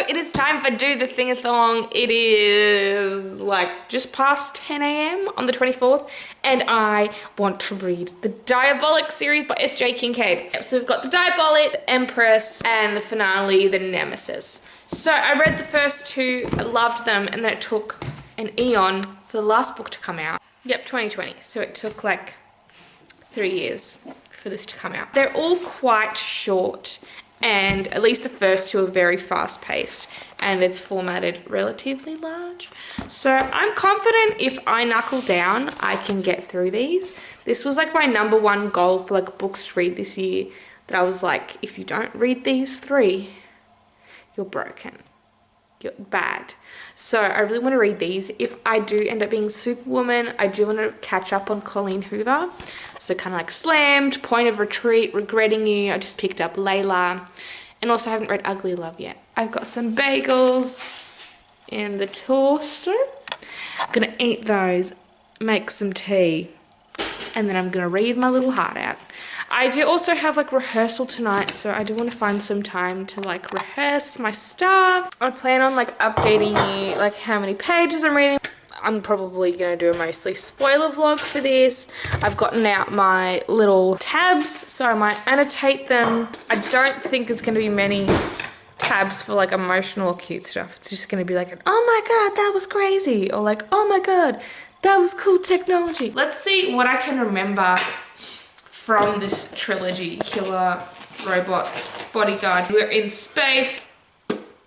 it is time for Do the Thingathon. It is like just past 10 a.m. on the 24th, and I want to read the Diabolic series by S.J. Kincaid. So we've got the Diabolic, the Empress, and the finale, the Nemesis. So I read the first two, I loved them, and then it took an eon for the last book to come out. Yep, 2020. So it took like 3 years for this to come out. They're all quite short, and at least the first two are very fast paced, and it's formatted relatively large. So I'm confident if I knuckle down, I can get through these. This was like my #1 goal for like books to read this year, that I was like, if you don't read these 3, you're broken. You're bad. So I really want to read these. If I do end up being Superwoman, I do want to catch up on Colleen Hoover. So kind of like Slammed, Point of Retreat, Regretting You. I just picked up Layla. And also I haven't read Ugly Love yet. I've got some bagels in the toaster. I'm going to eat those, make some tea, and then I'm going to read my little heart out. I do also have like rehearsal tonight, so I do want to find some time to like rehearse my stuff. I plan on like updating you like how many pages I'm reading. I'm probably going to do a mostly spoiler vlog for this. I've gotten out my little tabs, so I might annotate them. I don't think there's going to be many tabs for like emotional or cute stuff. It's just going to be like, oh my god, that was crazy, or like, oh my god, that was cool technology. Let's see what I can remember from this trilogy. Killer, Robot, Bodyguard. We're in space.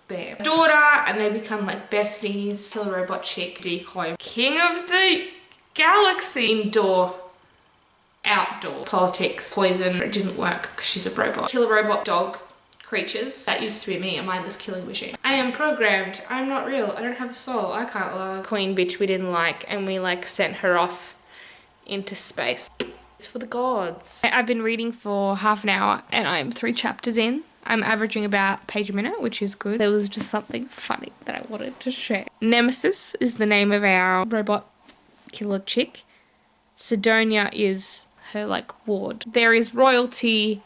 Bam. Daughter, and they become like besties. Killer Robot chick, Decoy. King of the Galaxy. Indoor, outdoor. Politics, poison. It didn't work because she's a robot. Killer Robot dog creatures. That used to be me, a mindless killing machine. I am programmed. I'm not real. I don't have a soul. I can't love. Queen bitch we didn't like, and we like sent her off into space. It's for the gods. I've been reading for half an hour and I'm 3 chapters in. I'm averaging about a page a minute, which is good. There was just something funny that I wanted to share. Nemesis is the name of our robot killer chick. Sidonia is her like ward. There is royalty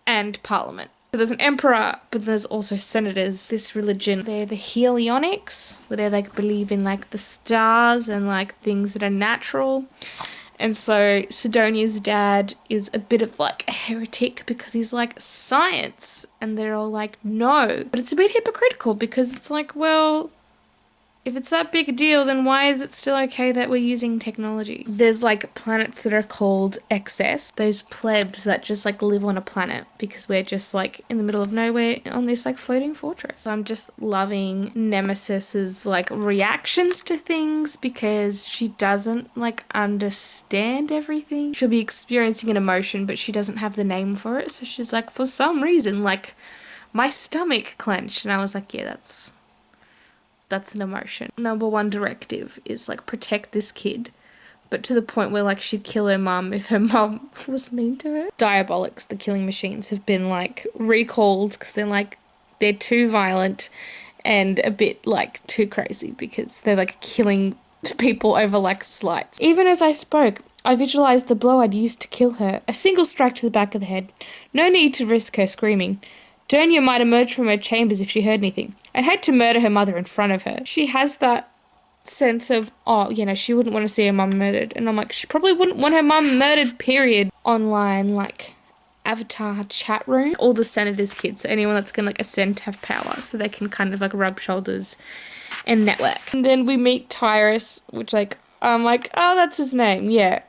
and parliament. So there's an emperor, but there's also senators. This religion, they're the Helionics, where they like believe in like the stars and like things that are natural. And so Sidonia's dad is a bit of like a heretic because he's like science, and they're all like no. But it's a bit hypocritical because it's like, well, if it's that big a deal, then why is it still okay that we're using technology? There's like planets that are called excess, those plebs that just like live on a planet because we're just like in the middle of nowhere on this like floating fortress. So I'm just loving Nemesis's like reactions to things because she doesn't like understand everything. She'll be experiencing an emotion, but she doesn't have the name for it. So she's like, for some reason, like my stomach clenched, and I was like, yeah, that's an emotion. #1 directive is like protect this kid, but to the point where like she'd kill her mum if her mum was mean to her. Diabolics, the killing machines, have been like recalled because they're too violent and a bit like too crazy because they're like killing people over like slights. Even as I spoke, I visualized the blow I'd used to kill her. A single strike to the back of the head. No need to risk her screaming. Donia might emerge from her chambers if she heard anything. I'd hate to murder her mother in front of her. She has that sense of, oh, you know, she wouldn't want to see her mum murdered. And I'm like, she probably wouldn't want her mum murdered, period. Online, like, avatar chat room. All the senators' kids, so anyone that's going to, like, ascend to have power, so they can kind of, like, rub shoulders and network. And then we meet Tyrus, which, like, I'm like, oh, that's his name, yeah.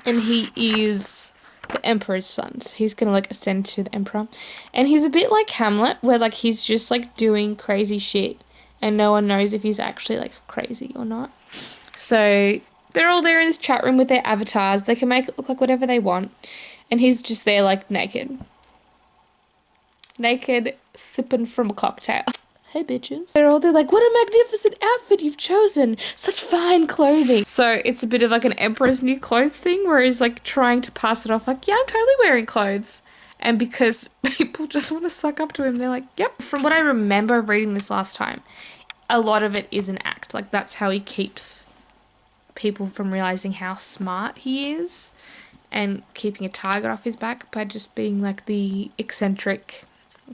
And he is the Emperor's son, so he's gonna like ascend to the Emperor, and he's a bit like Hamlet, where like he's just like doing crazy shit and no one knows if he's actually like crazy or not. So they're all there in this chat room with their avatars. They can make it look like whatever they want, and he's just there like naked sipping from a cocktail. Hey bitches. They're all there like, what a magnificent outfit you've chosen. Such fine clothing. So it's a bit of like an Emperor's New Clothes thing where he's like trying to pass it off like, yeah, I'm totally wearing clothes. And because people just want to suck up to him, they're like, yep. From what I remember reading this last time, a lot of it is an act. Like that's how he keeps people from realizing how smart he is and keeping a target off his back by just being like the eccentric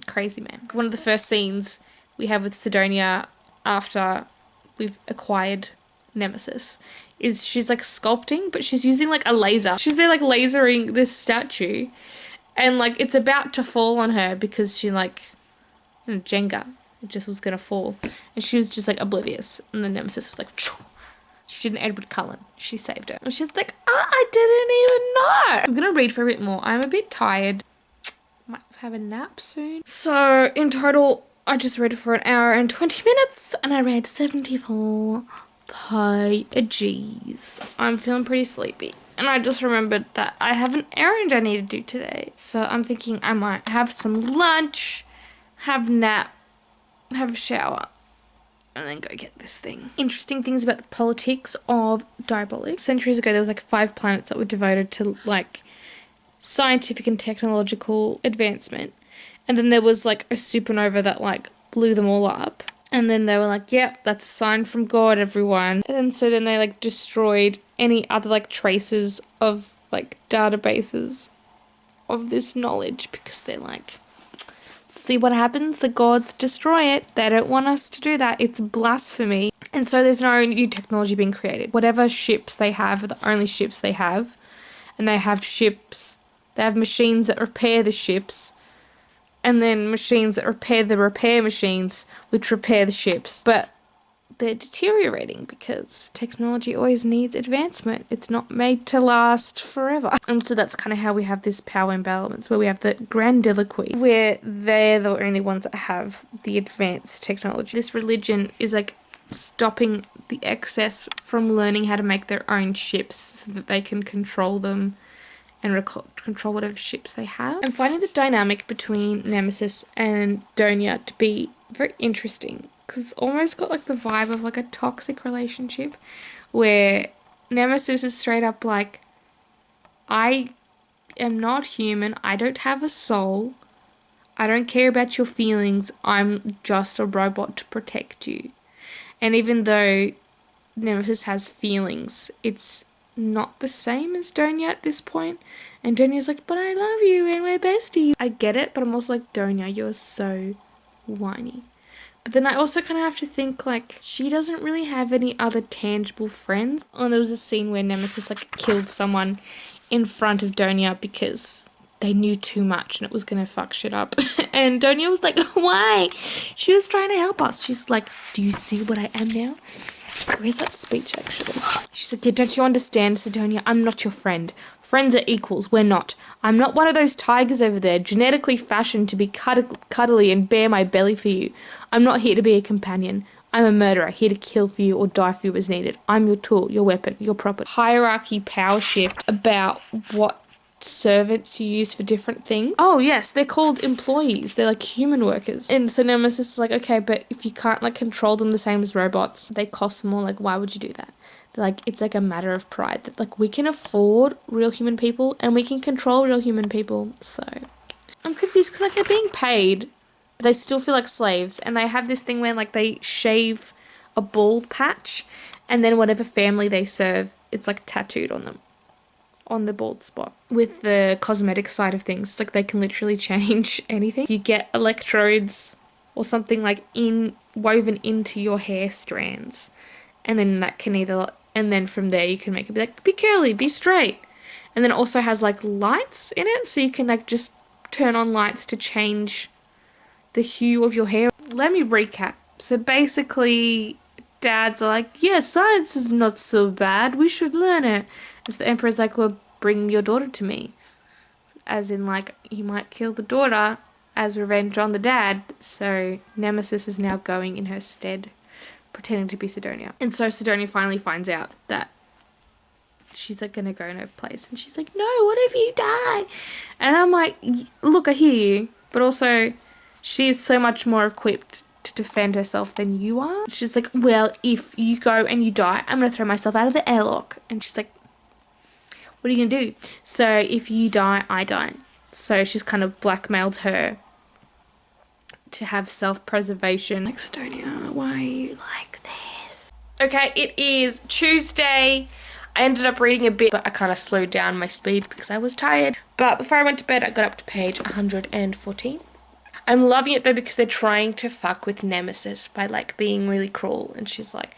Crazy man. One of the first scenes we have with Sidonia after we've acquired Nemesis is she's like sculpting, but she's using like a laser. She's there like lasering this statue, and like it's about to fall on her because she like, you know, Jenga, it just was gonna fall, and she was just like oblivious, and the Nemesis was like, Phew. She did an Edward Cullen. She saved her. And she was like, oh, I didn't even know. I'm gonna read for a bit more. I'm a bit tired. Might have a nap soon. So in total, I just read for an hour and 20 minutes, and I read 74 pages. I'm feeling pretty sleepy. And I just remembered that I have an errand I need to do today. So I'm thinking I might have some lunch, have a nap, have a shower, and then go get this thing. Interesting things about the politics of Diabolic. Centuries ago, there was like 5 planets that were devoted to like scientific and technological advancement. And then there was like a supernova that like blew them all up. And then they were like, yep, that's a sign from God, everyone. And then so then they like destroyed any other like traces of like databases of this knowledge because they're like, see what happens? The gods destroy it. They don't want us to do that. It's blasphemy. And so there's no new technology being created. Whatever ships they have are the only ships they have. And they have ships, they have machines that repair the ships. And then machines that repair the repair machines, which repair the ships. But they're deteriorating because technology always needs advancement. It's not made to last forever. And so that's kind of how we have this power imbalance, where we have the grandiloquy, where they're the only ones that have the advanced technology. This religion is like stopping the excess from learning how to make their own ships so that they can control them and control whatever ships they have. I'm finding the dynamic between Nemesis and Donia to be very interesting, because it's almost got like the vibe of like a toxic relationship where Nemesis is straight up like, I am not human, I don't have a soul, I don't care about your feelings, I'm just a robot to protect you. And even though Nemesis has feelings, it's not the same as Donia at this point. And Donia's like, but I love you and we're besties. I get it, but I'm also like, Donia, you're so whiny. But then I also kind of have to think like, she doesn't really have any other tangible friends. And there was a scene where Nemesis like killed someone in front of Donia because they knew too much and it was gonna fuck shit up. And Donia was like, why? She was trying to help us. She's like, do you see what I am now? Where's that speech actually? She's like, yeah, don't you understand, Sidonia? I'm not your friend. Friends are equals. We're not. I'm not one of those tigers over there, genetically fashioned to be cuddly and bare my belly for you. I'm not here to be a companion. I'm a murderer, here to kill for you or die for you as needed. I'm your tool, your weapon, your property. Hierarchy power shift about what servants you use for different things. Oh yes, they're called employees. They're like human workers. And so Nemesis is like, okay, but if you can't like control them the same as robots, they cost more. Like, why would you do that? They're like, it's like a matter of pride that like we can afford real human people and we can control real human people. So I'm confused because like they're being paid, but they still feel like slaves. And they have this thing where like they shave a bald patch, and then whatever family they serve, it's like tattooed on them, on the bald spot. With the cosmetic side of things, like they can literally change anything. You get electrodes or something like woven into your hair strands, and then that can either, and then from there you can make it be like, be curly, be straight. And then it also has like lights in it, so you can like just turn on lights to change the hue of your hair. Let me recap. So basically dads are like, yeah, science is not so bad, we should learn it. And so the Emperor's like, well, bring your daughter to me. As in, like, he might kill the daughter as revenge on the dad. So Nemesis is now going in her stead, pretending to be Sidonia. And so Sidonia finally finds out that she's, like, going to go in her place. And she's like, no, what if you die? And I'm like, look, I hear you. But also, she is so much more equipped to defend herself than you are. She's like, well, if you go and you die, I'm going to throw myself out of the airlock. And she's like, what are you going to do? So if you die, I die. So she's kind of blackmailed her to have self-preservation. Like, Sidonia, why are you like this? Okay, it is Tuesday. I ended up reading a bit, but I kind of slowed down my speed because I was tired. But before I went to bed, I got up to page 114. I'm loving it though because they're trying to fuck with Nemesis by like being really cruel, and she's like,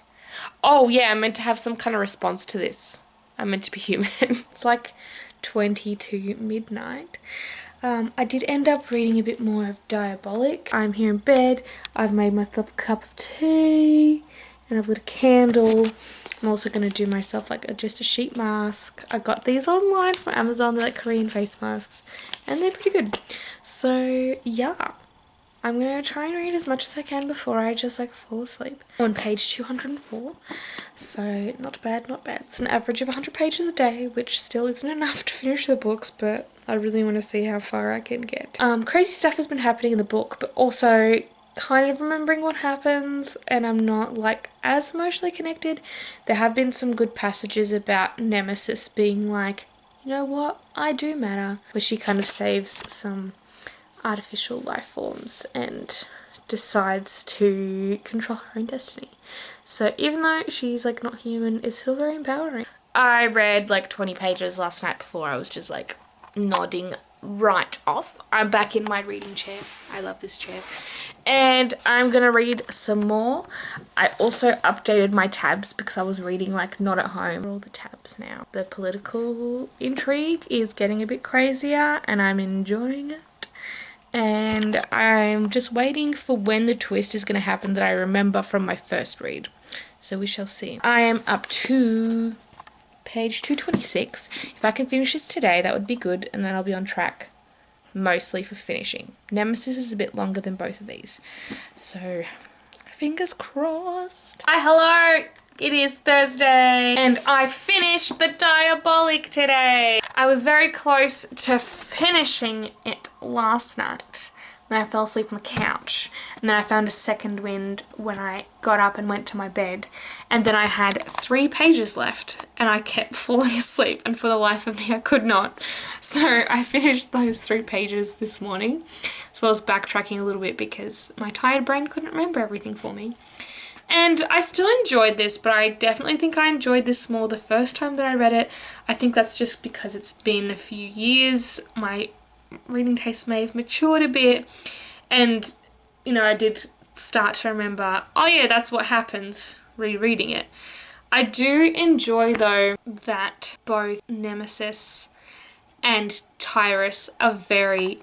oh yeah, I'm meant to have some kind of response to this. I'm meant to be human. It's like 20 to midnight. I did end up reading a bit more of Diabolic. I'm here in bed. I've made myself a cup of tea and I've lit a candle. I'm also going to do myself like just a sheet mask. I got these online from Amazon. They're like Korean face masks and they're pretty good. So yeah, I'm going to try and read as much as I can before I just like fall asleep. I'm on page 204, so not bad, not bad. It's an average of 100 pages a day, which still isn't enough to finish the books, but I really want to see how far I can get. Crazy stuff has been happening in the book, but also kind of remembering what happens, and I'm not like as emotionally connected. There have been some good passages about Nemesis being like, you know what, I do matter, where she kind of saves some artificial life forms and decides to control her own destiny. So even though she's like not human, it's still very empowering. I read like 20 pages last night before I was just like nodding right off. I'm back in my reading chair. I love this chair. And I'm gonna read some more. I also updated my tabs because I was reading like not at home. All the tabs now. The political intrigue is getting a bit crazier and I'm enjoying it. And I'm just waiting for when the twist is going to happen that I remember from my first read. So we shall see. I am up to page 226. If I can finish this today, that would be good, and then I'll be on track mostly for finishing. Nemesis is a bit longer than both of these. So fingers crossed. Hi, hello. It is Thursday and I finished the Diabolic today. I was very close to finishing it last night. Then I fell asleep on the couch and then I found a second wind when I got up and went to my bed, and then I had 3 pages left and I kept falling asleep, and for the life of me I could not. So I finished those 3 pages this morning, as well as backtracking a little bit because my tired brain couldn't remember everything for me. And I still enjoyed this, but I definitely think I enjoyed this more the first time that I read it. I think that's just because it's been a few years. My reading taste may have matured a bit. And, you know, I did start to remember, oh yeah, that's what happens rereading it. I do enjoy, though, that both Nemesis and Tyrus are very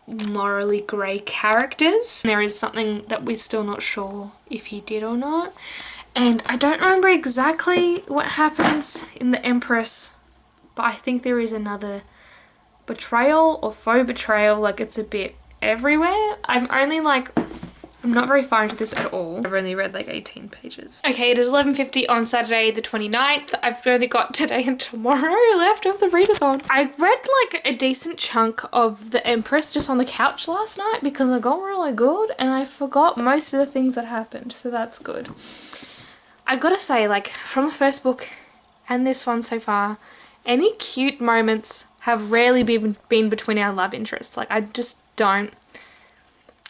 morally grey characters. There is something that we're still not sure if he did or not, and I don't remember exactly what happens in the Empress, but I think there is another betrayal or faux betrayal. Like, it's a bit everywhere. I'm not very far into this at all. I've only read like 18 pages. Okay, it is 11:50 on Saturday the 29th. I've only got today and tomorrow left of the readathon. I read like a decent chunk of the Empress just on the couch last night because I got really good and I forgot most of the things that happened, so that's good. I gotta say, like, from the first book and this one so far, any cute moments have rarely been between our love interests. Like, I just don't.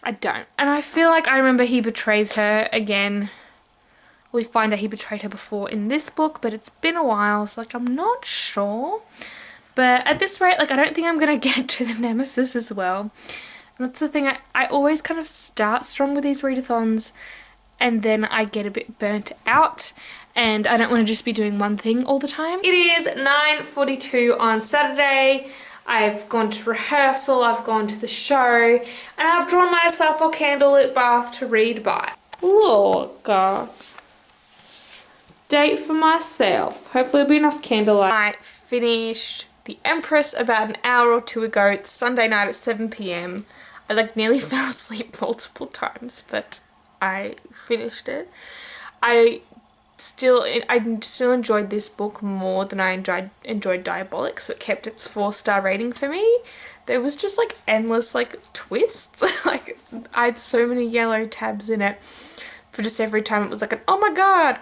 And I feel like I remember he betrays her again. We find out he betrayed her before in this book, but it's been a while, so like I'm not sure. But at this rate, like, I don't think I'm going to get to the Nemesis as well. And that's the thing, I always kind of start strong with these readathons and then I get a bit burnt out and I don't want to just be doing one thing all the time. It is 9:42 on Saturday. I've gone to rehearsal, I've gone to the show, and I've drawn myself a candlelit bath to read by. Look, date for myself. Hopefully there'll be enough candlelight. I finished The Empress about an hour or 2 ago. It's Sunday night at 7 p.m. I like nearly fell asleep multiple times, but I finished it. I still enjoyed this book more than I enjoyed Diabolic, so it kept its 4-star rating for me. There was just like endless like twists. Like, I had so many yellow tabs in it for just every time it was like an oh my god,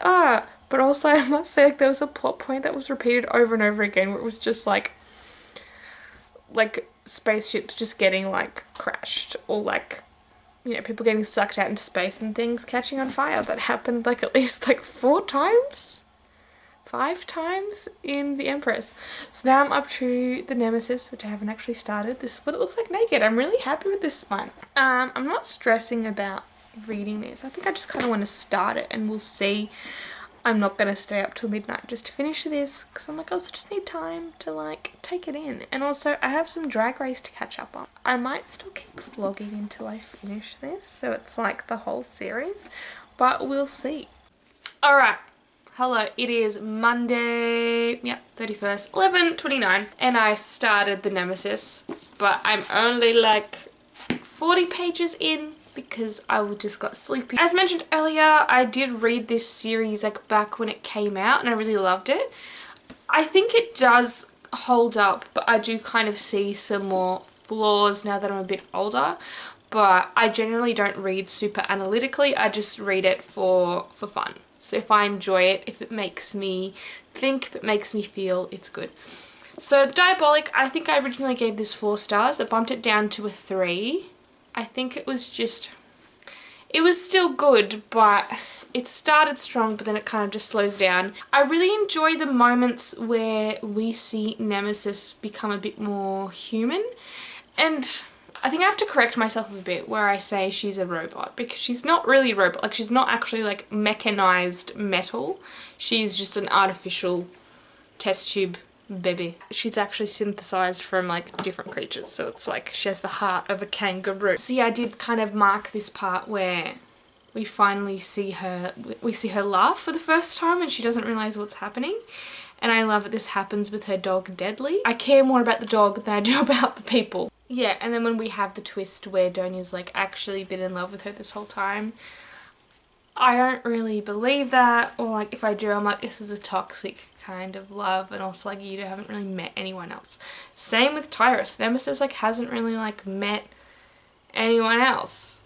but also I must say, like, there was a plot point that was repeated over and over again where it was just like spaceships just getting like crashed, or like, you know, people getting sucked out into space and things catching on fire. That happened like at least like 4 times. 5 times in the Empress. So now I'm up to the Nemesis, which I haven't actually started. This is what it looks like naked. I'm really happy with this one. I'm not stressing about reading this. I think I just kind of want to start it and we'll see. I'm not going to stay up till midnight just to finish this because I'm like, I also just need time to like take it in. And also I have some Drag Race to catch up on. I might still keep vlogging until I finish this, so it's like the whole series, but we'll see. Alright, hello, it is Monday, 31st, 11:29, and I started the Nemesis, but I'm only like 40 pages in because I just got sleepy. As mentioned earlier, I did read this series like back when it came out and I really loved it. I think it does hold up, but I do kind of see some more flaws now that I'm a bit older. But I generally don't read super analytically, I just read it for fun. So if I enjoy it, if it makes me think, if it makes me feel, it's good. So the Diabolic, I think I originally gave this 4 stars. I bumped it down to a 3. I think it was still good, but it started strong, but then it kind of just slows down. I really enjoy the moments where we see Nemesis become a bit more human. And I think I have to correct myself a bit where I say she's a robot, because she's not really a robot. Like, she's not actually like mechanized metal. She's just an artificial test tube baby. She's actually synthesized from like different creatures, so it's like she has the heart of a kangaroo. So yeah, I did kind of mark this part where we finally see her laugh for the first time and she doesn't realize what's happening. And I love that this happens with her dog Deadly. I care more about the dog than I do about the people. Yeah, and then when we have the twist where Donya's like actually been in love with her this whole time, I don't really believe that, or like if I do, I'm like, this is a toxic kind of love, and also like you haven't really met anyone else. Same with Tyrus. Nemesis like hasn't really like met anyone else.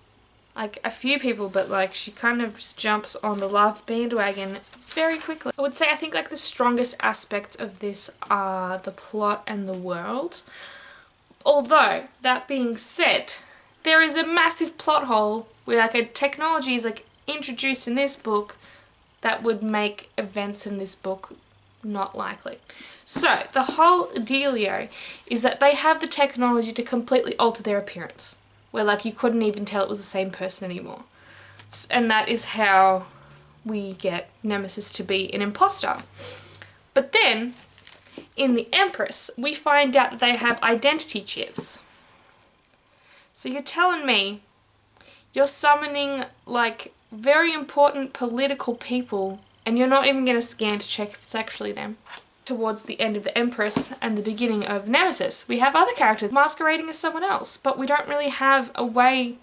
Like a few people, but like she kind of just jumps on the love bandwagon very quickly. I would say I think like the strongest aspects of this are the plot and the world. Although, that being said, there is a massive plot hole where like a technology is like introduced in this book that would make events in this book not likely. So the whole dealio is that they have the technology to completely alter their appearance, where like you couldn't even tell it was the same person anymore. And that is how we get Nemesis to be an imposter. But then in the Empress we find out that they have identity chips. So you're telling me you're summoning like very important political people and you're not even going to scan to check if it's actually them. Towards the end of the Empress and the beginning of Nemesis, we have other characters masquerading as someone else, but we don't really have a way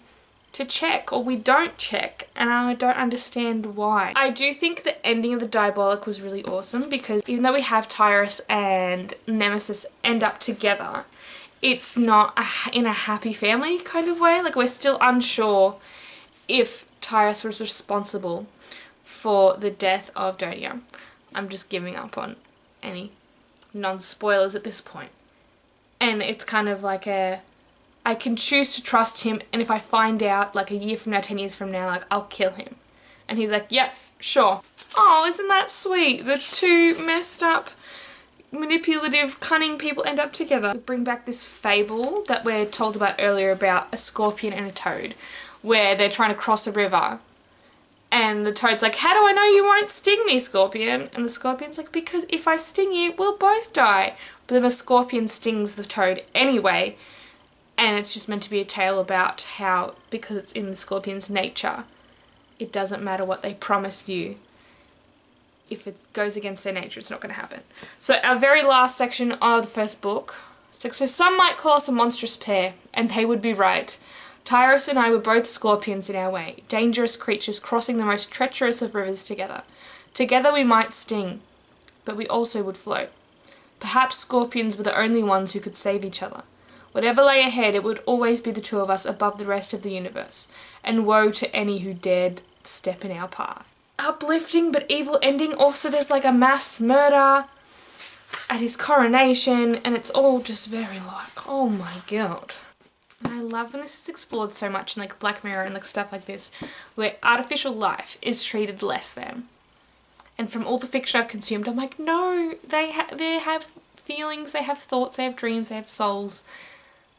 to check, or we don't check, and I don't understand why. I do think the ending of the Diabolic was really awesome, because even though we have Tyrus and Nemesis end up together, it's not in a happy family kind of way. Like, we're still unsure if Tyrus was responsible for the death of Donia. I'm just giving up on any non-spoilers at this point. And it's kind of like I can choose to trust him, and if I find out like a year from now, 10 years from now, like I'll kill him. And he's like, yep, sure. Oh, isn't that sweet? The two messed up, manipulative, cunning people end up together. We bring back this fable that we're told about earlier about a scorpion and a toad, where they're trying to cross a river. And the toad's like, how do I know you won't sting me, Scorpion? And the Scorpion's like, because if I sting you, we'll both die. But then the Scorpion stings the toad anyway. And it's just meant to be a tale about how, because it's in the Scorpion's nature, it doesn't matter what they promise you. If it goes against their nature, it's not going to happen. So our very last section of the first book. So some might call us a monstrous pair, and they would be right. Tyrus and I were both scorpions in our way, dangerous creatures crossing the most treacherous of rivers together. Together we might sting, but we also would float. Perhaps scorpions were the only ones who could save each other. Whatever lay ahead, it would always be the two of us above the rest of the universe, and woe to any who dared step in our path. Uplifting but evil ending. Also, there's like a mass murder at his coronation, and it's all just very like, oh my god. And I love when this is explored so much in like Black Mirror and like stuff like this, where artificial life is treated less than. And from all the fiction I've consumed, I'm like, no, they have feelings, they have thoughts, they have dreams, they have souls.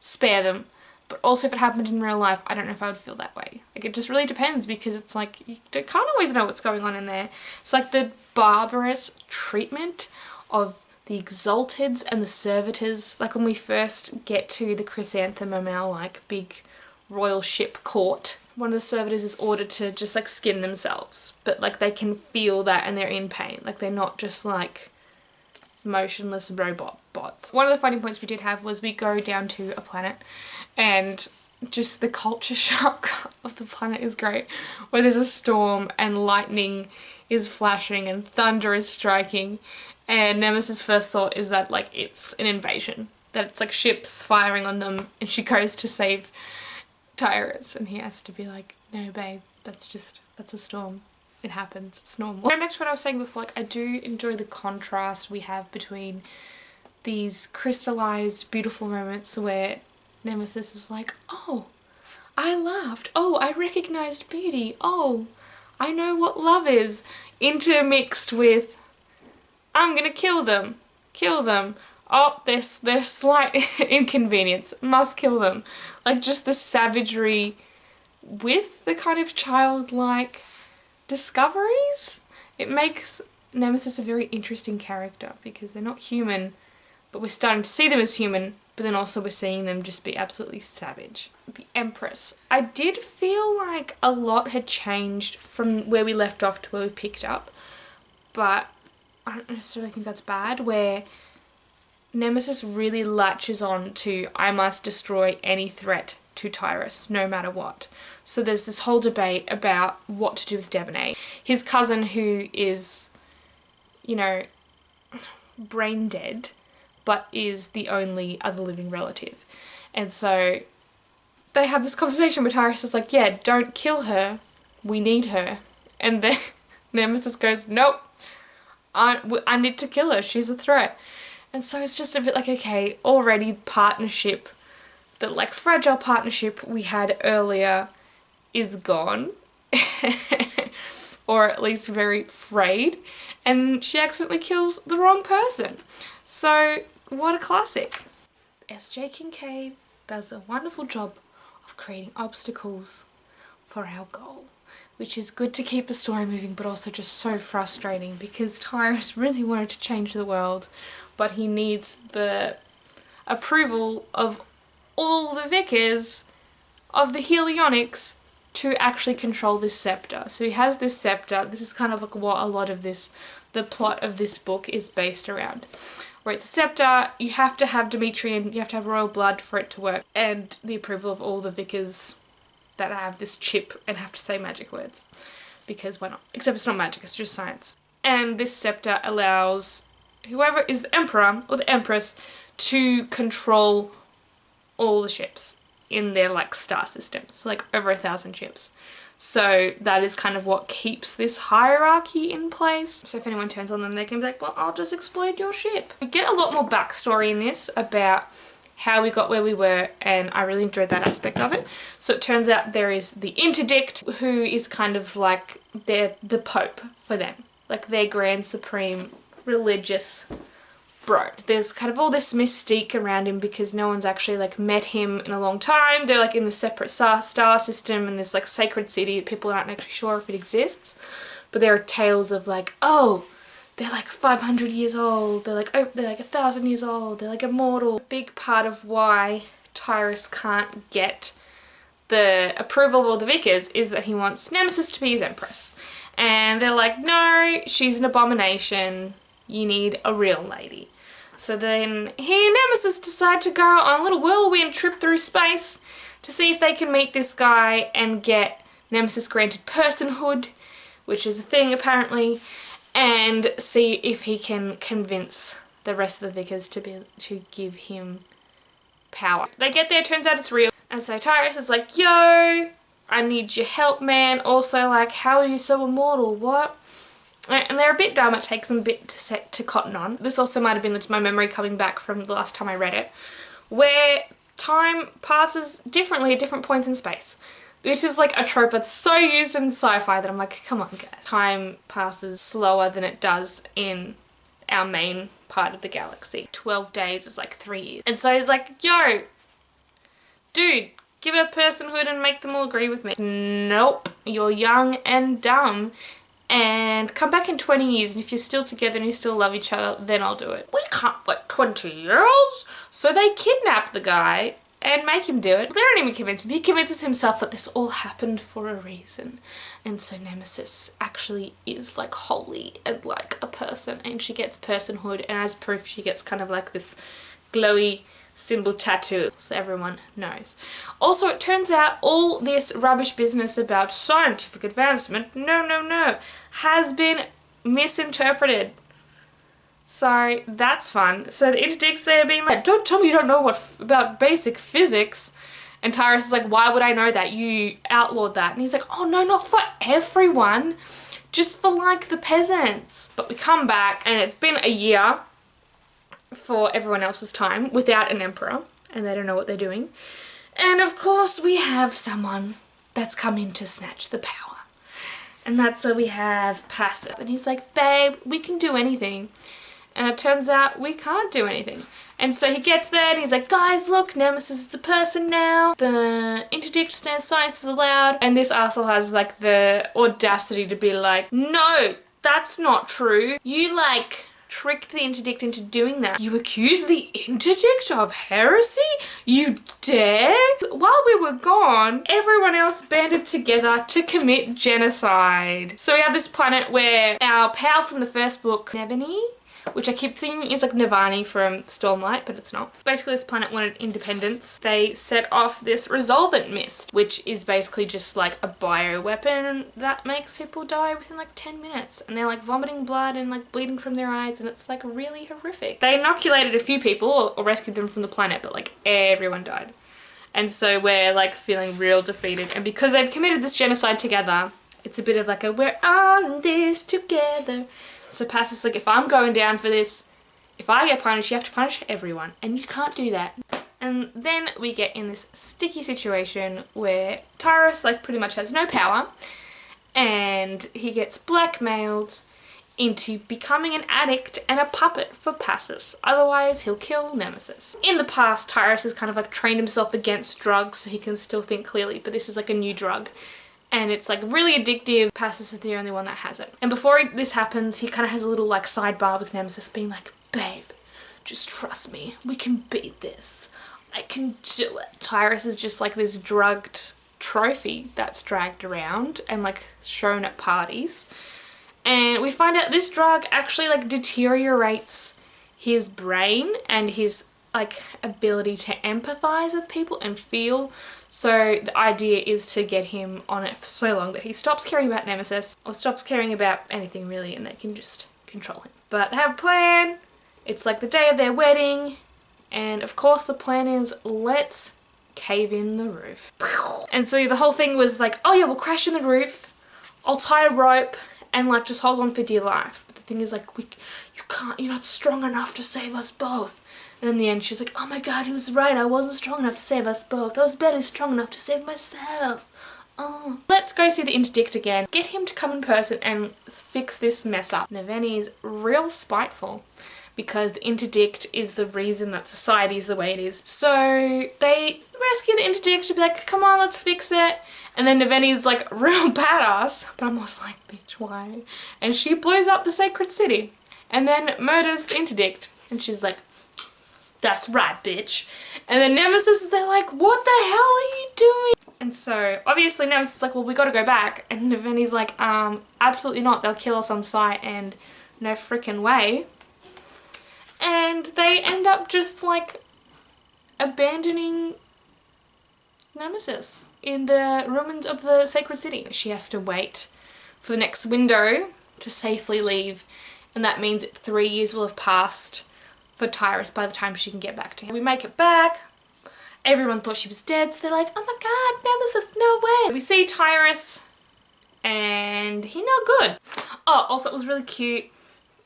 Spare them. But also if it happened in real life, I don't know if I would feel that way. Like, it just really depends, because it's like, you can't always know what's going on in there. It's like the barbarous treatment of the exalteds and the servitors. Like when we first get to the chrysanthemum, our like big royal ship court, one of the servitors is ordered to just like skin themselves, but like they can feel that and they're in pain. Like they're not just like motionless robot bots. One of the funny points we did have was we go down to a planet, and just the culture shock of the planet is great, where there's a storm and lightning is flashing and thunder is striking, and Nemesis' first thought is that like it's an invasion, that it's like ships firing on them, and she goes to save Tyrus and he has to be like, no babe, that's a storm. It happens, it's normal. Going back to what I was saying before, like I do enjoy the contrast we have between these crystallized beautiful moments where Nemesis is like, oh, I laughed, oh, I recognized beauty, oh, I know what love is, intermixed with, I'm gonna kill them, oh, there's slight inconvenience, must kill them. Like just the savagery with the kind of childlike discoveries. It makes Nemesis a very interesting character, because they're not human, but we're starting to see them as human, but then also we're seeing them just be absolutely savage. The Empress. I did feel like a lot had changed from where we left off to where we picked up, but I don't necessarily think that's bad, where Nemesis really latches on to, I must destroy any threat to Tyrus, no matter what. So there's this whole debate about what to do with Debonair. His cousin, who is, you know, brain dead, but is the only other living relative. And so they have this conversation where Tyrus is like, yeah, don't kill her, we need her. And then Nemesis goes, nope, I need to kill her, she's a threat. And so it's just a bit like, okay, already partnership, the like fragile partnership we had earlier is gone. Or at least very frayed. And she accidentally kills the wrong person. So what a classic. S.J. Kincaid does a wonderful job of creating obstacles for our goal, which is good to keep the story moving, but also just so frustrating, because Tyrus really wanted to change the world, but he needs the approval of all the vicars of the Helionics to actually control this scepter. So he has this scepter. This is kind of like what a lot of this, the plot of this book is based around. Where it's a scepter, you have to have Demetrian, you have to have royal blood for it to work, and the approval of all the vicars that have this chip and have to say magic words. Because why not? Except it's not magic, it's just science. And this scepter allows whoever is the emperor or the empress to control all the ships in their like star system. So like over 1,000 ships. So that is kind of what keeps this hierarchy in place. So if anyone turns on them, they can be like, well, I'll just explode your ship. We get a lot more backstory in this about how we got where we were, and I really enjoyed that aspect of it. So it turns out there is the interdict, who is kind of like the pope for them, like their grand supreme religious bro. There's kind of all this mystique around him because no one's actually like met him in a long time. They're like in the separate star system, and this like sacred city that people aren't actually sure if it exists, but there are tales of like, oh, they're like 500 years old, they're like 1,000 years old, they're like immortal. A big part of why Tyrus can't get the approval of all the vicars is that he wants Nemesis to be his empress. And they're like, no, she's an abomination, you need a real lady. So then he and Nemesis decide to go on a little whirlwind trip through space to see if they can meet this guy and get Nemesis granted personhood, which is a thing apparently, and see if he can convince the rest of the vicars to give him power. They get there, turns out it's real. And so Tyrus is like, yo, I need your help, man. Also, like, how are you so immortal? What? And they're a bit dumb. It takes them a bit to cotton on. This also might have been my memory coming back from the last time I read it, where time passes differently at different points in space. which is like a trope that's so used in sci-fi that I'm like, come on guys. Time passes slower than it does in our main part of the galaxy. 12 days is like 3 years. And so he's like, yo, dude, give her personhood and make them all agree with me. Nope, you're young and dumb. And come back in 20 years, and if you're still together and you still love each other, then I'll do it. We can't wait 20 years. So they kidnap the guy and make him do it. They don't even convince him. He convinces himself that this all happened for a reason. And so Nemesis actually is like holy and like a person, and she gets personhood, and as proof she gets kind of like this glowy symbol tattoo so everyone knows. Also, it turns out all this rubbish business about scientific advancement, no, has been misinterpreted. So that's fun. So the interdicts are being like, don't tell me you don't know about basic physics. And Tyrus is like, why would I know that? You outlawed that. And he's like, oh no, not for everyone. Just for like the peasants. But we come back and it's been a year for everyone else's time without an emperor, and they don't know what they're doing. And of course we have someone that's come in to snatch the power, and that's where we have Passive, and he's like, babe, we can do anything. And it turns out we can't do anything. And so he gets there and he's like, guys, look, Nemesis is the person now. The interdict stands science is allowed. And this arsehole has like the audacity to be like, no, that's not true. You like tricked the interdict into doing that. You accused the interdict of heresy? You dare? While we were gone, everyone else banded together to commit genocide. So we have this planet where our pal from the first book, Nevani, which I keep thinking is like Navani from Stormlight, but it's not. Basically, this planet wanted independence. They set off this resolvent mist, which is basically just like a bioweapon that makes people die within like 10 minutes. And they're like vomiting blood and like bleeding from their eyes, and it's like really horrific. They inoculated a few people or rescued them from the planet, but like everyone died. And so we're like feeling real defeated. And because they've committed this genocide together, it's a bit of like a we're on this together. So Pass is like, if I'm going down for this, if I get punished, you have to punish everyone. And you can't do that. And then we get in this sticky situation where Tyrus like pretty much has no power. And he gets blackmailed into becoming an addict and a puppet for Passus. Otherwise, he'll kill Nemesis. In the past, Tyrus has kind of like trained himself against drugs so he can still think clearly. But this is like a new drug. And it's like really addictive. Passus is the only one that has it. And before this happens, he kind of has a little like sidebar with Nemesis being like, babe, just trust me. We can beat this. I can do it. Tyrus is just like this drugged trophy that's dragged around and like shown at parties. And we find out this drug actually like deteriorates his brain and his like ability to empathize with people and feel. So the idea is to get him on it for so long that he stops caring about Nemesis or stops caring about anything really, and they can just control him. But they have a plan. It's like the day of their wedding. And of course the plan is, let's cave in the roof. And so the whole thing was like, oh yeah, we'll crash in the roof. I'll tie a rope and like just hold on for dear life. But the thing is like, you can't, you're not strong enough to save us both. And in the end, she was like, oh my god, he was right. I wasn't strong enough to save us both. I was barely strong enough to save myself. Oh. Let's go see the interdict again. Get him to come in person and fix this mess up. Navani's real spiteful because the interdict is the reason that society is the way it is. So they rescue the interdict to be like, come on, let's fix it. And then Navani's like real badass. But I'm also like, bitch, why? And she blows up the sacred city and then murders the interdict. And she's like, that's right, bitch. And then Nemesis, they're like, what the hell are you doing? And so obviously Nemesis is like, well, we gotta go back. And Navani's like, absolutely not. They'll kill us on sight and no freaking way. And they end up just like abandoning Nemesis in the ruins of the sacred city. She has to wait for the next window to safely leave. And that means 3 years will have passed for Tyrus by the time she can get back to him. We make it back. Everyone thought she was dead, so they're like, oh my god, Nemesis, no way. We see Tyrus and he no good. Oh, also it was really cute.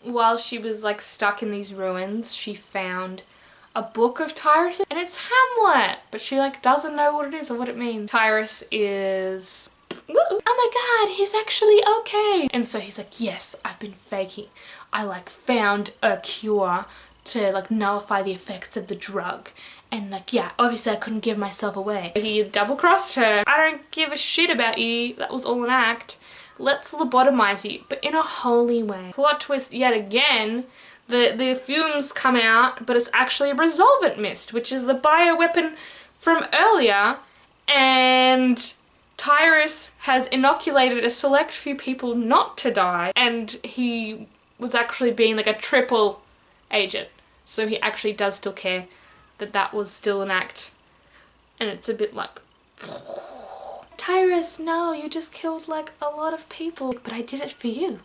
While she was like stuck in these ruins, she found a book of Tyrus, and it's Hamlet, but she like doesn't know what it is or what it means. Tyrus is, oh my god, he's actually okay. And so he's like, yes, I've been faking. I like found a cure to like nullify the effects of the drug. And like, yeah, obviously I couldn't give myself away. He double-crossed her. I don't give a shit about you. That was all an act. Let's lobotomize you, but in a holy way. Plot twist yet again. The fumes come out, but it's actually a resolvent mist, which is the bioweapon from earlier. And Tyrus has inoculated a select few people not to die. And he was actually being like a triple agent. So he actually does still care that that was still an act. And it's a bit like, Tyrus, no, you just killed like a lot of people. But I did it for you.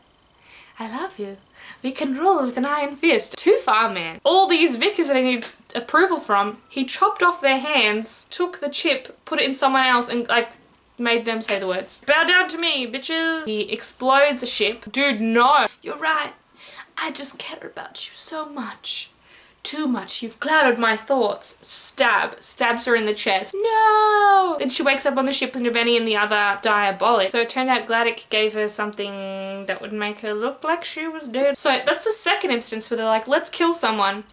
I love you. We can rule with an iron fist. Too far, man. All these vicars that I need approval from, he chopped off their hands, took the chip, put it in someone else, and like made them say the words. Bow down to me, bitches. He explodes a ship. Dude, no. You're right. I just care about you so much. Too much. You've clouded my thoughts. Stabs her in the chest. No! Then she wakes up on the ship with Naveni and the other Diabolic. So it turned out Gladdock gave her something that would make her look like she was dead. So that's the second instance where they're like, let's kill someone,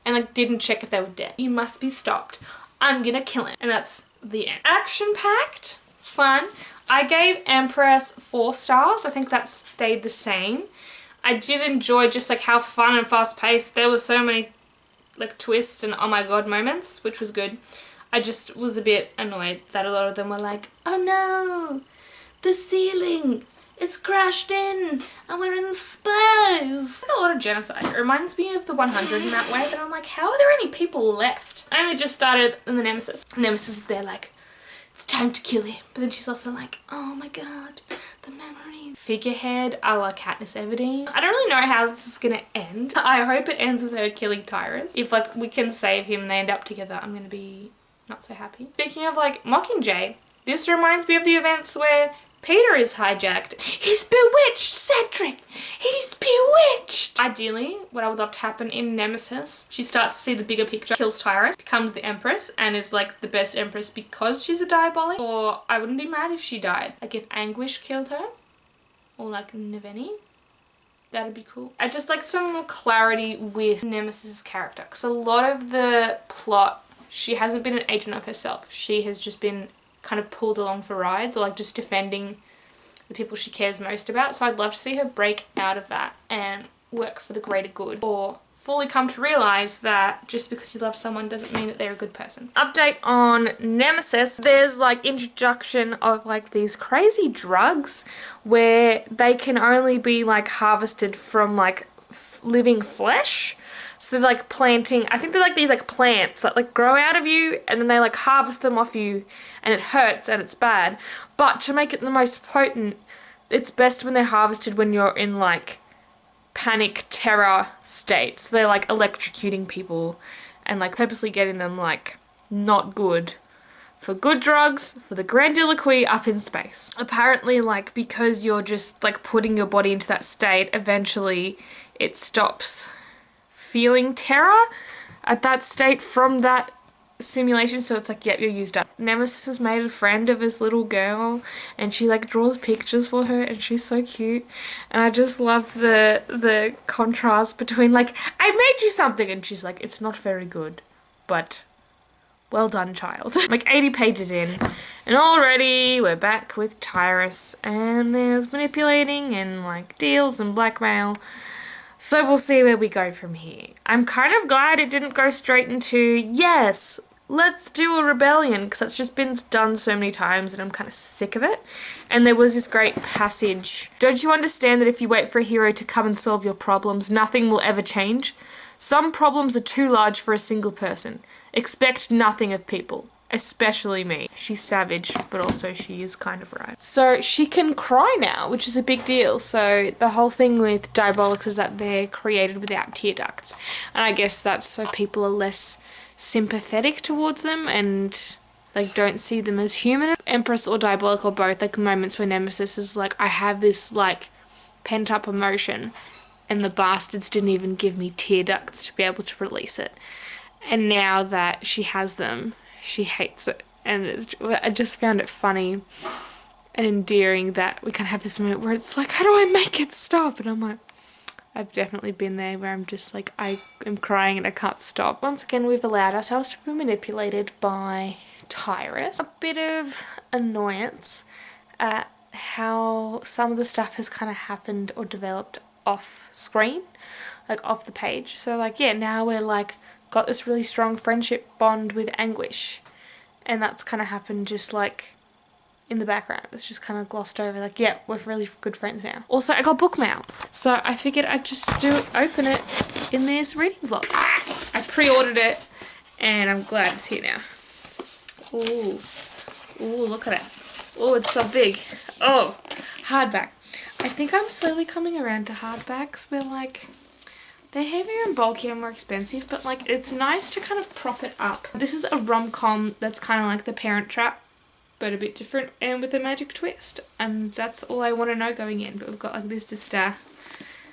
and like didn't check if they were dead. You must be stopped. I'm gonna kill him. And that's the end. Action-packed. Fun. I gave Empress 4 stars. I think that stayed the same. I did enjoy just like how fun and fast-paced. There were so many like twists and oh my god moments, which was good. I just was a bit annoyed that a lot of them were like, oh no, the ceiling, it's crashed in and we're in space. Like a lot of genocide. It reminds me of the 100 in that way, but I'm like, how are there any people left? I only just started in the Nemesis. Nemesis is there like, it's time to kill him. But then she's also like, oh my god, the memories. Figurehead a la Katniss Everdeen. I don't really know how this is gonna end. I hope it ends with her killing Tyrus. If like we can save him and they end up together, I'm gonna be not so happy. Speaking of like Mockingjay, this reminds me of the events where Peter is hijacked. He's bewitched, Cedric! He's bewitched! Ideally, what I would love to happen in Nemesis, she starts to see the bigger picture, kills Tyrus, becomes the Empress, and is like the best Empress because she's a Diabolic. Or I wouldn't be mad if she died. Like if Anguish killed her, or like Naveni, that'd be cool. I just like some more clarity with Nemesis's character, because a lot of the plot, she hasn't been an agent of herself. She has just been kind of pulled along for rides, or like just defending the people she cares most about. So I'd love to see her break out of that and work for the greater good, or fully come to realize that just because you love someone doesn't mean that they're a good person. Update on Nemesis. There's like introduction of like these crazy drugs where they can only be like harvested from like living flesh. So they're like planting, I think they're like these like plants that like grow out of you, and then they like harvest them off you, and it hurts and it's bad. But to make it the most potent, it's best when they're harvested when you're in like panic terror states. So they're like electrocuting people and like purposely getting them like not good. For good drugs, for the grandiloquy up in space. Apparently like because you're just like putting your body into that state, eventually it stops feeling terror at that state from that simulation. So it's like, yeah, you're used up. Nemesis has made a friend of his little girl, and she like draws pictures for her, and she's so cute. And I just love the contrast between like, I made you something, and she's like, it's not very good, but well done, child. Like 80 pages in, and already we're back with Tyrus, and there's manipulating and like deals and blackmail. So we'll see where we go from here. I'm kind of glad it didn't go straight into, yes, let's do a rebellion, because that's just been done so many times and I'm kind of sick of it. And there was this great passage. Don't you understand that if you wait for a hero to come and solve your problems, nothing will ever change? Some problems are too large for a single person. Expect nothing of people. Especially me. She's savage, but also she is kind of right. So she can cry now, which is a big deal. So the whole thing with Diabolics is that they're created without tear ducts. And I guess that's so people are less sympathetic towards them and like don't see them as human. Empress or Diabolic or both, like moments where Nemesis is like, I have this like pent up emotion and the bastards didn't even give me tear ducts to be able to release it. And now that she has them, she hates it. And I just found it funny and endearing that we kind of have this moment where it's like, how do I make it stop? And I'm like, I've definitely been there where I'm just like, I am crying and I can't stop. Once again, we've allowed ourselves to be manipulated by Tyrus. A bit of annoyance at how some of the stuff has kind of happened or developed off screen, like off the page. So like, yeah, now we're like got this really strong friendship bond with Anguish, and that's kind of happened just like in the background. It's just kind of glossed over, like, yeah, we're really good friends now. Also, I got book mail, so I figured I'd just open it in this reading vlog. I pre-ordered it and I'm glad it's here now. Ooh, look at it. Oh, it's so big. Oh, hardback. I think I'm slowly coming around to hardbacks where like they're heavier and bulkier and more expensive, but like it's nice to kind of prop it up. This is a rom-com that's kind of like The Parent Trap, but a bit different and with a magic twist. And that's all I want to know going in. But we've got like this sister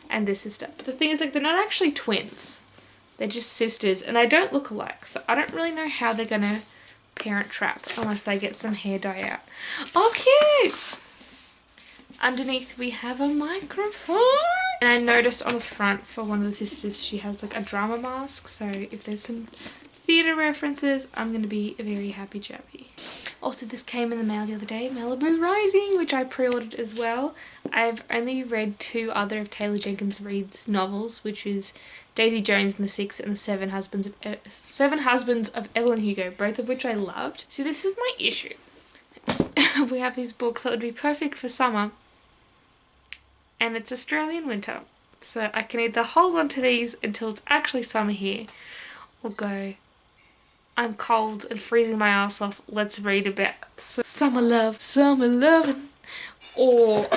and this sister. But the thing is, like, they're not actually twins. They're just sisters and they don't look alike. So I don't really know how they're gonna parent trap unless they get some hair dye out. Oh, cute! Underneath we have a microphone. And I noticed on the front for one of the sisters, she has like a drama mask. So if there's some theatre references, I'm going to be a very happy chappy. Also, this came in the mail the other day, Malibu Rising, which I pre-ordered as well. I've only read 2 other of Taylor Jenkins Reid's novels, which is Daisy Jones and the Six and the Seven Husbands of Evelyn Hugo, both of which I loved. See, this is my issue. We have these books that would be perfect for summer, and it's Australian winter. So I can either hold on to these until it's actually summer here, or go, I'm cold and freezing my ass off, let's read about summer loving. Or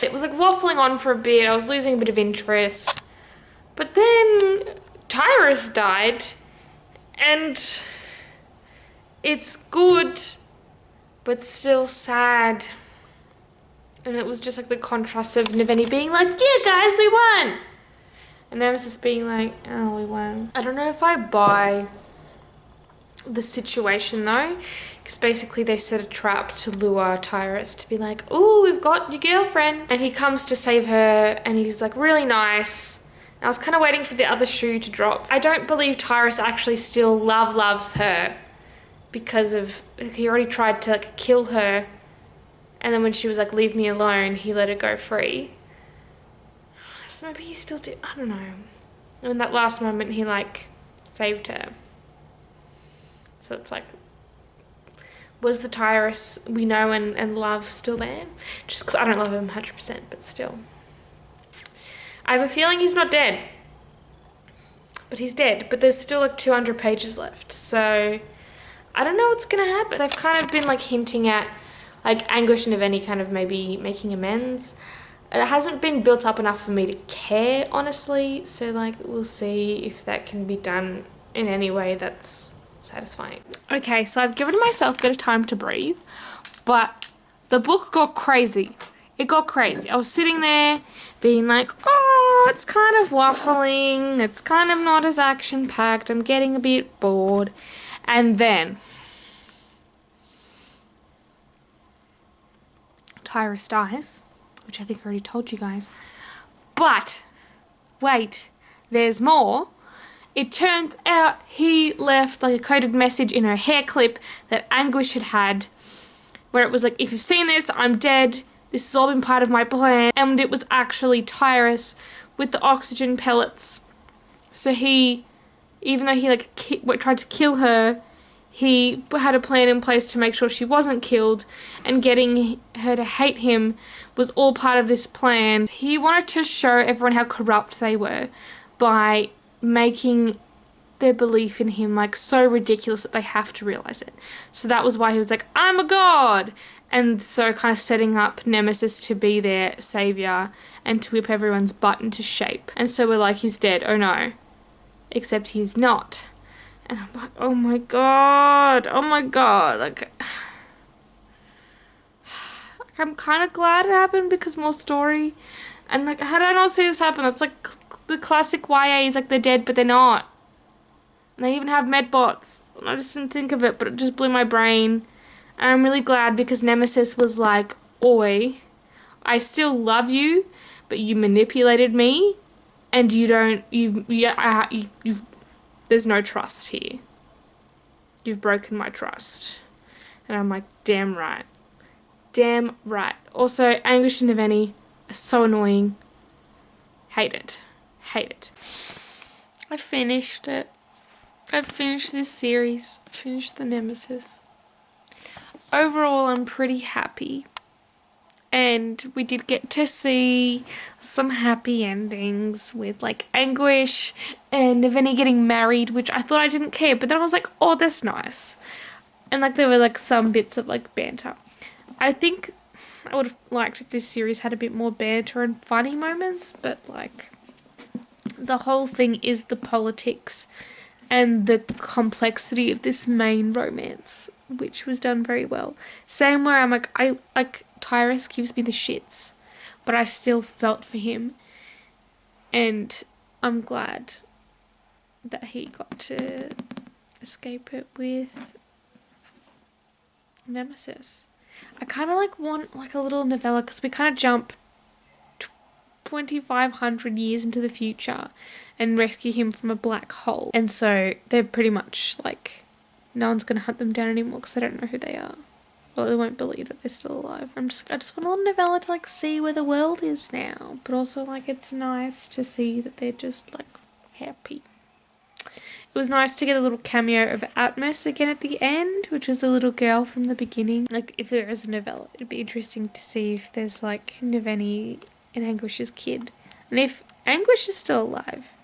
it was like waffling on for a bit, I was losing a bit of interest. But then Tyrus died, and it's good, but still sad. And it was just like the contrast of Naveni being like, yeah guys, we won! And Nemesis being like, oh, we won. I don't know if I buy the situation though, because basically they set a trap to lure Tyrus to be like, oh, we've got your girlfriend. And he comes to save her and he's like really nice. And I was kind of waiting for the other shoe to drop. I don't believe Tyrus actually still loves her, because of, he already tried to like kill her, and then when she was like, leave me alone, he let her go free. So maybe he still did, I don't know. And in that last moment he like saved her. So it's like, was the Tyrus we know and love still there? Just because I don't love him 100%, but still. I have a feeling he's not dead. But he's dead. But there's still like 200 pages left. So I don't know what's going to happen. They've kind of been like hinting at like Anguish and Naveni kind of maybe making amends. It hasn't been built up enough for me to care, honestly. So like we'll see if that can be done in any way that's satisfying. Okay, so I've given myself a bit of time to breathe, but the book got crazy. It got crazy. I was sitting there being like, oh, it's kind of waffling. It's kind of not as action-packed. I'm getting a bit bored. And then Tyrus dies, which I think I already told you guys. But wait, there's more. It turns out he left like a coded message in her hair clip that Anguish had, where it was like, if you've seen this, I'm dead. This has all been part of my plan. And it was actually Tyrus with the oxygen pellets. So he, even though he like tried to kill her, he had a plan in place to make sure she wasn't killed, and getting her to hate him was all part of this plan. He wanted to show everyone how corrupt they were by making their belief in him like so ridiculous that they have to realize it. So that was why he was like, I'm a god! And so kind of setting up Nemesis to be their savior and to whip everyone's butt into shape. And so we're like, he's dead, oh no. Except he's not. And I'm like, oh my god, like I'm kind of glad it happened because more story. And like, how did I not see this happen? That's like the classic YA is like they're dead but they're not. And they even have medbots. I just didn't think of it, but it just blew my brain. And I'm really glad because Nemesis was like, oi, I still love you, but you manipulated me, and there's no trust here. You've broken my trust. And I'm like, damn right. Damn right. Also, Anguish and Naveni are so annoying. Hate it. Hate it. I finished it. I finished this series. I finished the Nemesis. Overall, I'm pretty happy. And we did get to see some happy endings with like Anguish and Naveni getting married, which I thought I didn't care, but then I was like, oh, that's nice. And like there were like some bits of like banter. I think I would have liked if this series had a bit more banter and funny moments, but like the whole thing is the politics and the complexity of this main romance, which was done very well. Same where I'm like Tyrus gives me the shits, but I still felt for him, and I'm glad that he got to escape it with Nemesis. I kind of like want like a little novella because we kind of jump 2,500 years into the future and rescue him from a black hole. And so they're pretty much like, no one's going to hunt them down anymore because they don't know who they are. Well, they won't believe that they're still alive. I just want a little novella to like see where the world is now. But also like it's nice to see that they're just like happy. It was nice to get a little cameo of Atmos again at the end, which was the little girl from the beginning. Like if there is a novella, it'd be interesting to see if there's like Naveni and Anguish's kid. And if Anguish is still alive,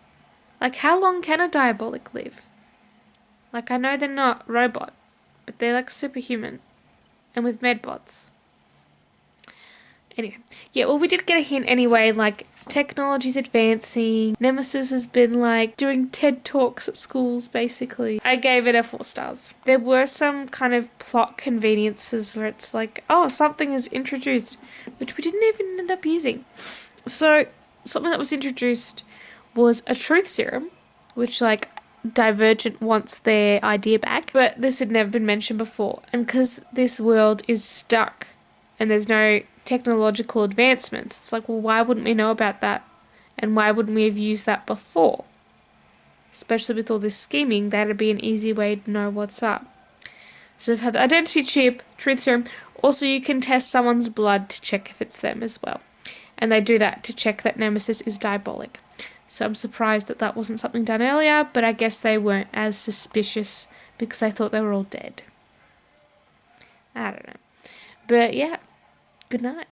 like how long can a Diabolic live? Like I know they're not robot, but they're like superhuman and with medbots. Anyway, yeah, well we did get a hint anyway, like technology's advancing. Nemesis has been like doing TED Talks at schools basically. I gave it a 4 stars. There were some kind of plot conveniences where it's like, oh, something is introduced, which we didn't even end up using. So something that was introduced was a truth serum, which like Divergent wants their idea back, but this had never been mentioned before. And because this world is stuck and there's no technological advancements, it's like, well, why wouldn't we know about that? And why wouldn't we have used that before? Especially with all this scheming, that'd be an easy way to know what's up. So they've had the identity chip, truth serum. Also, you can test someone's blood to check if it's them as well. And they do that to check that Nemesis is Diabolic. So I'm surprised that that wasn't something done earlier, but I guess they weren't as suspicious because I thought they were all dead. I don't know. But yeah, good night.